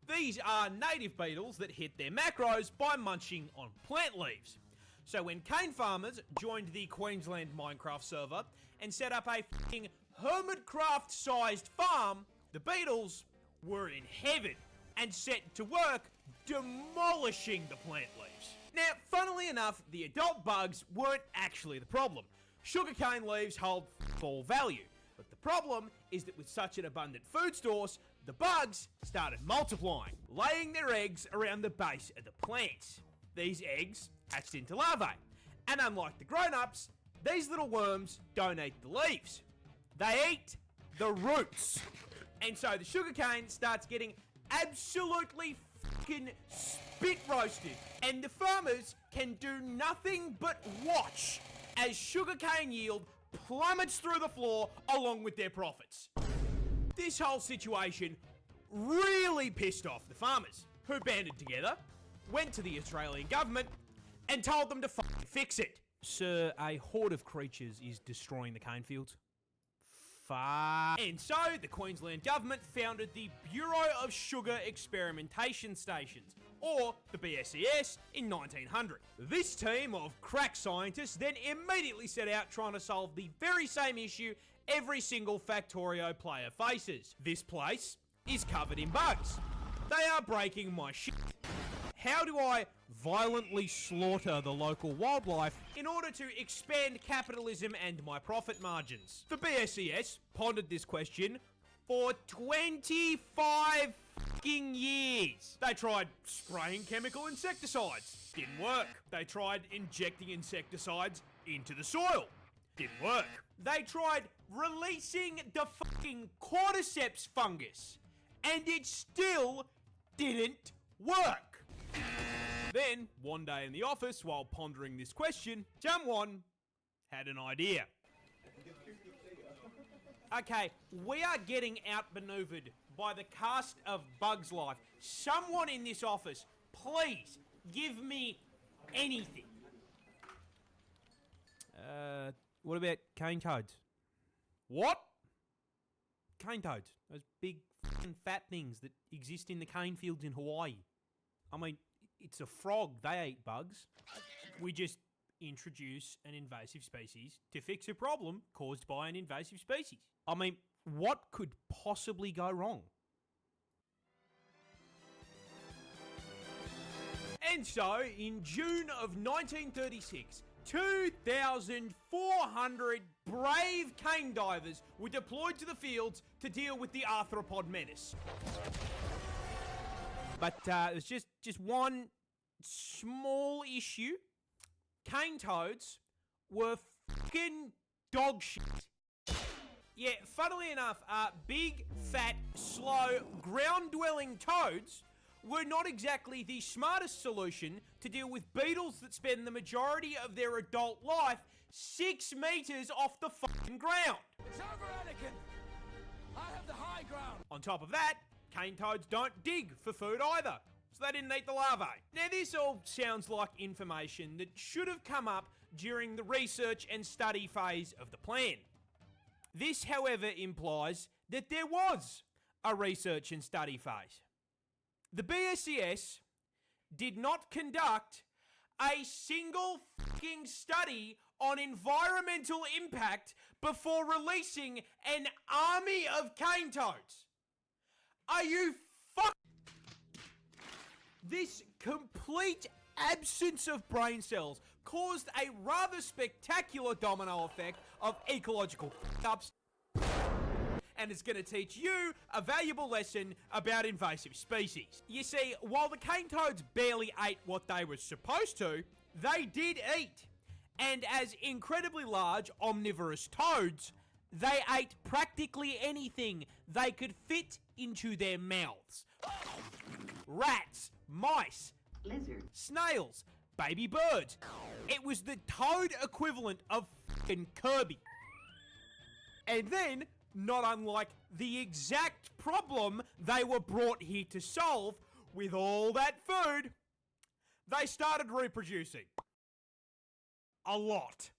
These are native beetles that hit their macros by munching on plant leaves. So when cane farmers joined the Queensland Minecraft server and set up a f***ing Hermitcraft-sized farm, the beetles were in heaven and set to work demolishing the plant leaves. Now, funnily enough, the adult bugs weren't actually the problem. Sugarcane leaves hold full value. But the problem is that with such an abundant food source, the bugs started multiplying, laying their eggs around the base of the plants. These eggs hatched into larvae, and unlike the grown-ups, these little worms don't eat the leaves. They eat the roots. And so the sugarcane starts getting absolutely fucking spit roasted, and the farmers can do nothing but watch as sugarcane yield plummets through the floor along with their profits. This whole situation really pissed off the farmers, who banded together, went to the Australian government, and told them to fucking fix it. Sir, a horde of creatures is destroying the cane fields. And so the Queensland government founded the Bureau of Sugar Experimentation Stations, or the BSES, in 1900. This team of crack scientists then immediately set out trying to solve the very same issue every single Factorio player faces. This place is covered in bugs. They are breaking my shit. How do I violently slaughter the local wildlife in order to expand capitalism and my profit margins? The BSES pondered this question for 25 fucking years. They tried spraying chemical insecticides. Didn't work. They tried injecting insecticides into the soil. Didn't work. They tried releasing the fucking cordyceps fungus. And it still didn't work. Then, one day in the office, while pondering this question, someone had an idea. Okay, we are getting outmaneuvered by the cast of Bugs Life. Someone in this office, please give me anything. What about cane toads? What? Cane toads. Those big fucking fat things that exist in the cane fields in Hawaii. I mean, it's a frog. They eat bugs. We just introduce an invasive species to fix a problem caused by an invasive species. I mean, what could possibly go wrong? And so, in June of 1936, 2,400 brave cane divers were deployed to the fields to deal with the arthropod menace. But there's just one small issue. Cane toads were fucking dog shit. Yeah, funnily enough, big, fat, slow, ground-dwelling toads were not exactly the smartest solution to deal with beetles that spend the majority of their adult life 6 meters off the fucking ground. It's over, Anakin! I have the high ground! On top of that, cane toads don't dig for food either, so they didn't eat the larvae. Now this all sounds like information that should have come up during the research and study phase of the plan. This, however, implies that there was a research and study phase. The BSES did not conduct a single fucking study on environmental impact before releasing an army of cane toads. Are you This complete absence of brain cells caused a rather spectacular domino effect of ecological f***ups, and it's going to teach you a valuable lesson about invasive species. You see, while the cane toads barely ate what they were supposed to, they did eat. And as incredibly large omnivorous toads, they ate practically anything they could fit into their mouths. Rats, mice, Lizard. snails, baby birds. It was the toad equivalent of f***ing Kirby. And then, not unlike the exact problem they were brought here to solve, with all that food, they started reproducing. A lot.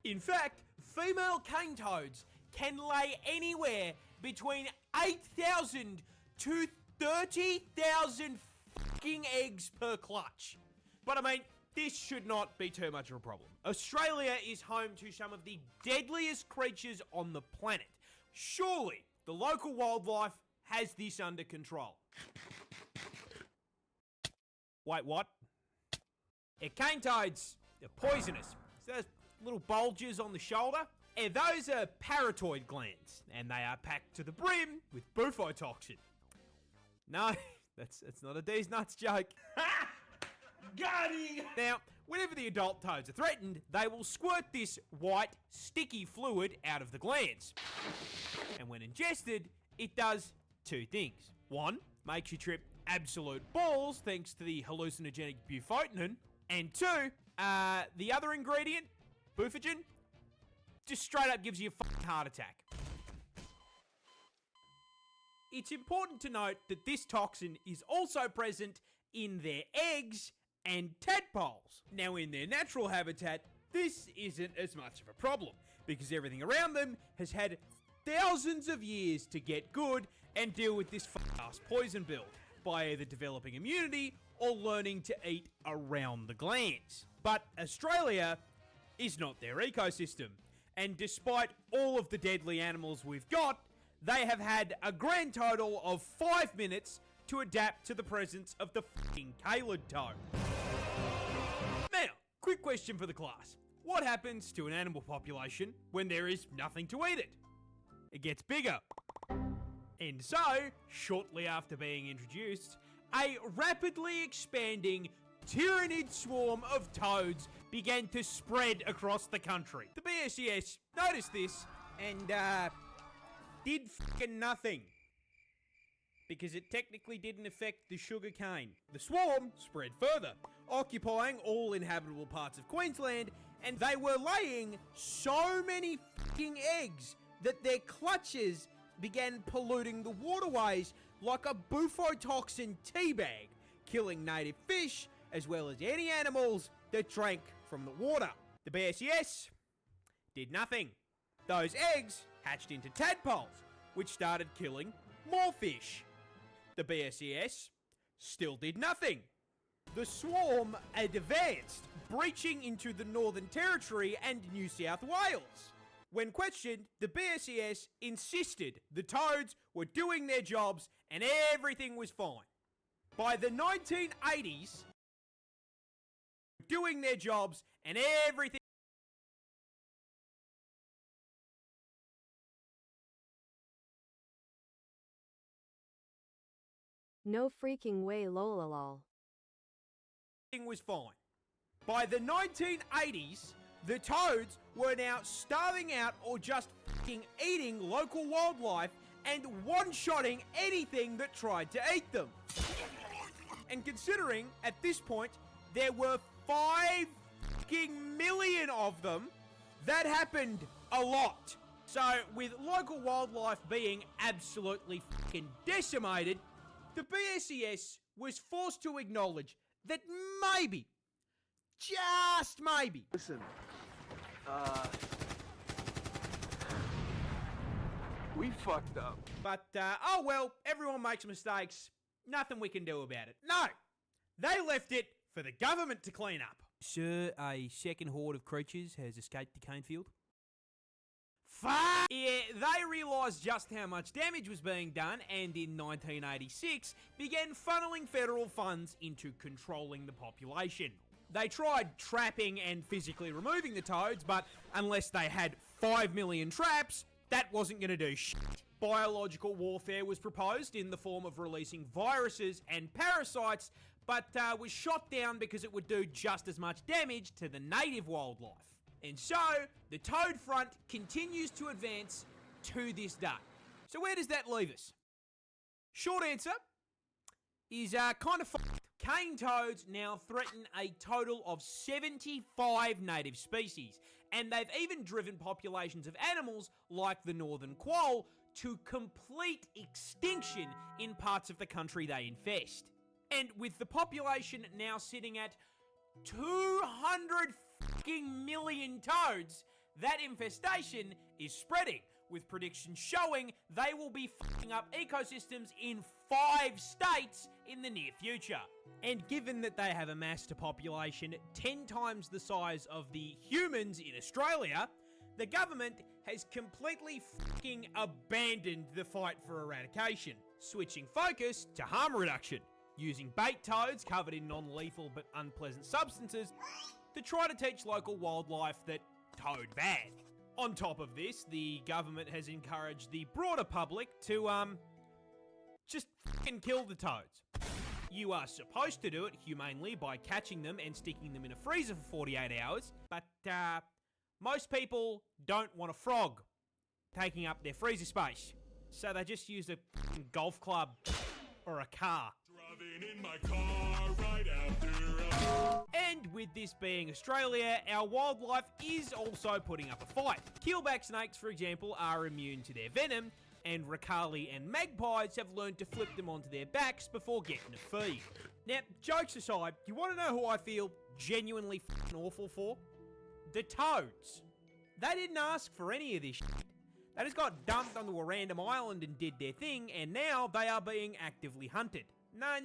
In fact, female cane toads can lay anywhere between 8,000 to 30,000 fucking eggs per clutch. But I mean, this should not be too much of a problem. Australia is home to some of the deadliest creatures on the planet. Surely, the local wildlife has this under control. Wait, what? Cane toads are poisonous. So those little bulges on the shoulder, those are parotid glands, and they are packed to the brim with bufotoxin. No, that's not a D's nuts joke. Got him! Now, whenever the adult toads are threatened, they will squirt this white, sticky fluid out of the glands. And when ingested, it does two things. One, makes you trip absolute balls thanks to the hallucinogenic bufotenin. And two, the other ingredient, bufogen, just straight up gives you a fucking heart attack. It's important to note that this toxin is also present in their eggs and tadpoles. Now, in their natural habitat, this isn't as much of a problem because everything around them has had thousands of years to get good and deal with this fuck-ass poison build by either developing immunity or learning to eat around the glands. But Australia is not their ecosystem, and despite all of the deadly animals we've got, they have had a grand total of 5 minutes to adapt to the presence of the fucking Calid toad. Now, quick question for the class. What happens to an animal population when there is nothing to eat it? It gets bigger. And so, shortly after being introduced, a rapidly expanding tyrannid swarm of toads began to spread across the country. The BSES noticed this and, did fucking nothing. Because it technically didn't affect the sugar cane. The swarm spread further, occupying all inhabitable parts of Queensland, and they were laying so many fucking eggs that their clutches began polluting the waterways like a bufotoxin teabag, killing native fish as well as any animals that drank from the water. The BSES did nothing. Those eggs hatched into tadpoles, which started killing more fish. The BSES still did nothing. The swarm advanced, breaching into the Northern Territory and New South Wales. When questioned, the BSES insisted the toads were doing their jobs and everything was fine. By the 1980s, doing their jobs and everything. No freaking way, lololol. Was fine. By the 1980s, the toads were now starving out or just fucking eating local wildlife and one-shotting anything that tried to eat them. And considering, at this point, there were 5 fucking million of them, that happened a lot. So, with local wildlife being absolutely fucking decimated, the BSES was forced to acknowledge that maybe, just maybe, Listen, we fucked up. but, oh well, everyone makes mistakes, nothing we can do about it. No, they left it for the government to clean up. Sir, a second horde of creatures has escaped the cane field. Fuck! Yeah, they realised just how much damage was being done and in 1986 began funneling federal funds into controlling the population. They tried trapping and physically removing the toads, but unless they had 5 million traps, that wasn't going to do shit. Biological warfare was proposed in the form of releasing viruses and parasites, but was shot down because it would do just as much damage to the native wildlife. And so, the toad front continues to advance to this day. So where does that leave us? Short answer is kind of fucked. Cane toads now threaten a total of 75 native species, and they've even driven populations of animals like the northern quoll to complete extinction in parts of the country they infest. And with the population now sitting at 200 fucking million toads, that infestation is spreading, with predictions showing they will be fucking up ecosystems in 5 states in the near future. And given that they have amassed a population 10 times the size of the humans in Australia, the government has completely fucking abandoned the fight for eradication, switching focus to harm reduction, using bait toads covered in non-lethal but unpleasant substances to try to teach local wildlife that toad bad. On top of this, the government has encouraged the broader public to, just fucking kill the toads. You are supposed to do it humanely by catching them and sticking them in a freezer for 48 hours, but, most people don't want a frog taking up their freezer space, so they just use a fucking golf club or a car. Driving in my car right after And with this being Australia, our wildlife is also putting up a fight. Keelback snakes, for example, are immune to their venom, and Ricali and magpies have learned to flip them onto their backs before getting a feed. Now, jokes aside, you want to know who I feel genuinely fucking awful for? The toads. They didn't ask for any of this shit. They just got dumped onto a random island and did their thing, and now they are being actively hunted. No.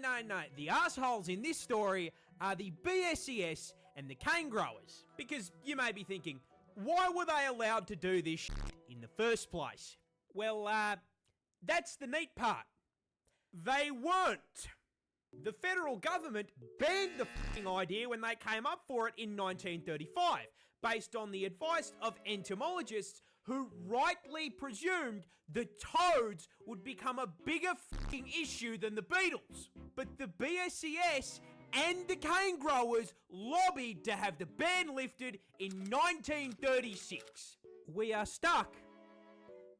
The assholes in this story are the BSES and the cane growers. Because you may be thinking, why were they allowed to do this shit in the first place? Well, that's the neat part. They weren't. The federal government banned the fucking idea when they came up for it in 1935, based on the advice of entomologists who rightly presumed the toads would become a bigger fucking issue than the beetles. But the BSES and the cane growers lobbied to have the ban lifted in 1936. We are stuck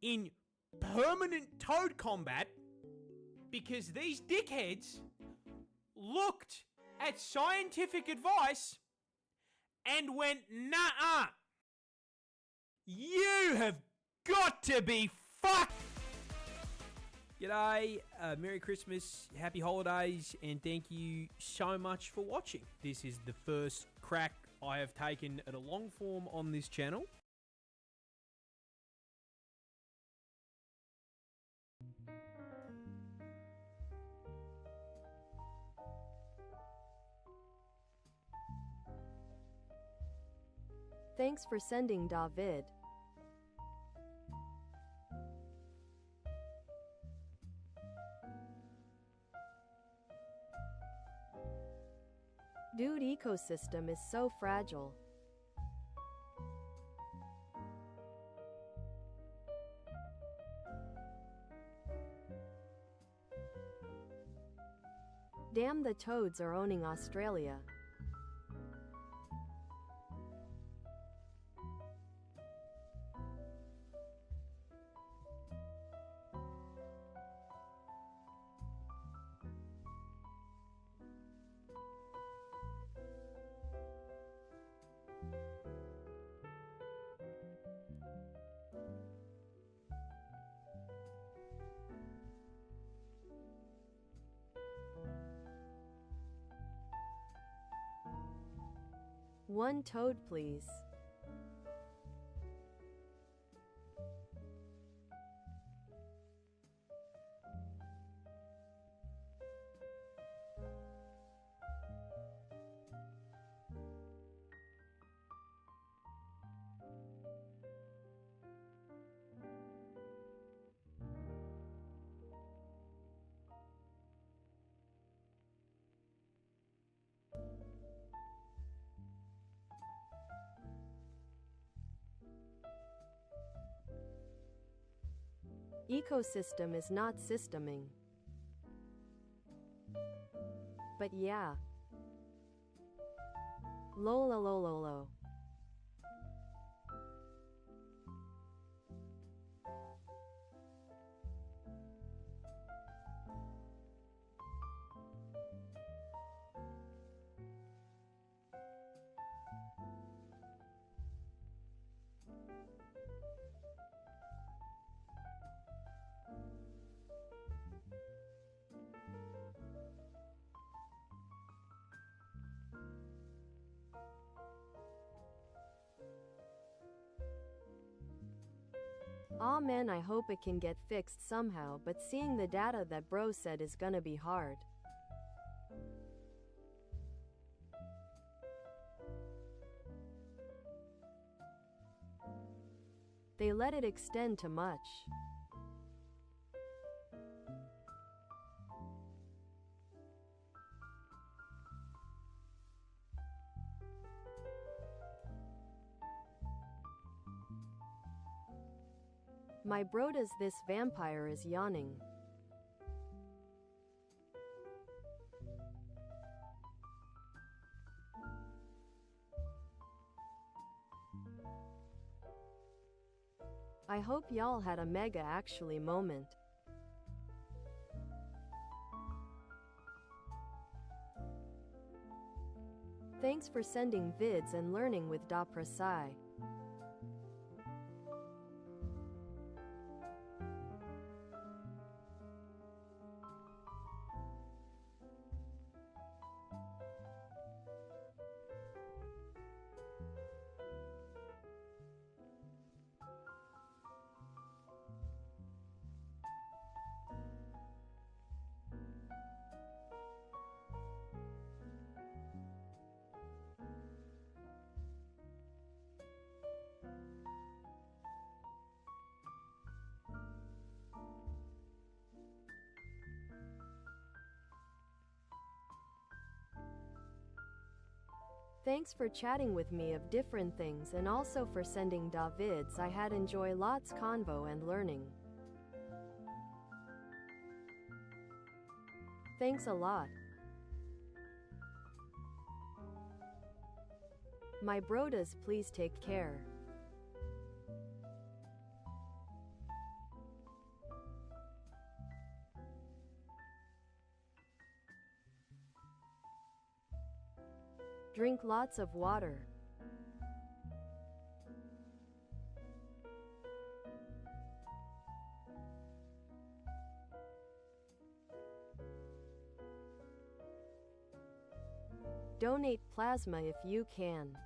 in permanent toad combat because these dickheads looked at scientific advice and went, nah-uh. You have got to be fucked. G'day, Merry Christmas, Happy Holidays, and thank you so much for watching. This is the first crack I have taken at a long form on this channel. Thanks for sending David. Dude, ecosystem is so fragile. Damn, the toads are owning Australia. One toad, please. Ecosystem is not systeming. But yeah. Lololololo. Aw man, I hope it can get fixed somehow, but seeing the data that bro said is gonna be hard. They let it extend too much. My bro, does this vampire is yawning. I hope y'all had a mega actually moment. Thanks for sending vids and learning with Prisci. Thanks for chatting with me of different things and also for sending vids. I had enjoy lots convo and learning. Thanks a lot. My brodas, please take care. Drink lots of water. Donate plasma if you can.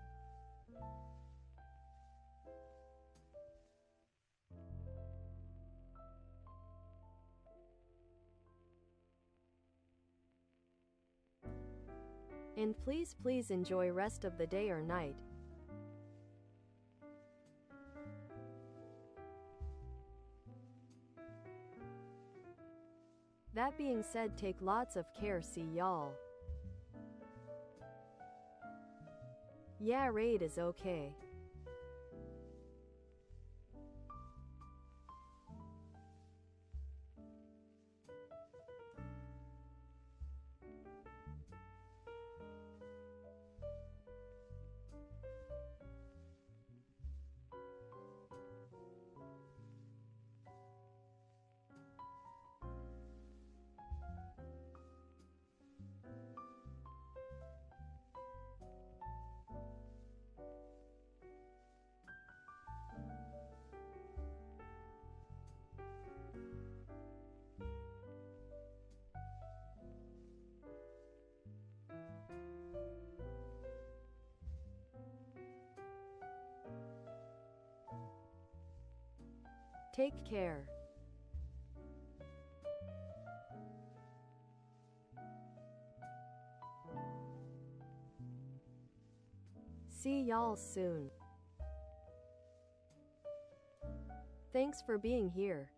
And please enjoy rest of the day or night. That being said, take lots of care. See y'all. Yeah, raid is okay. Take care. See y'all soon. Thanks for being here.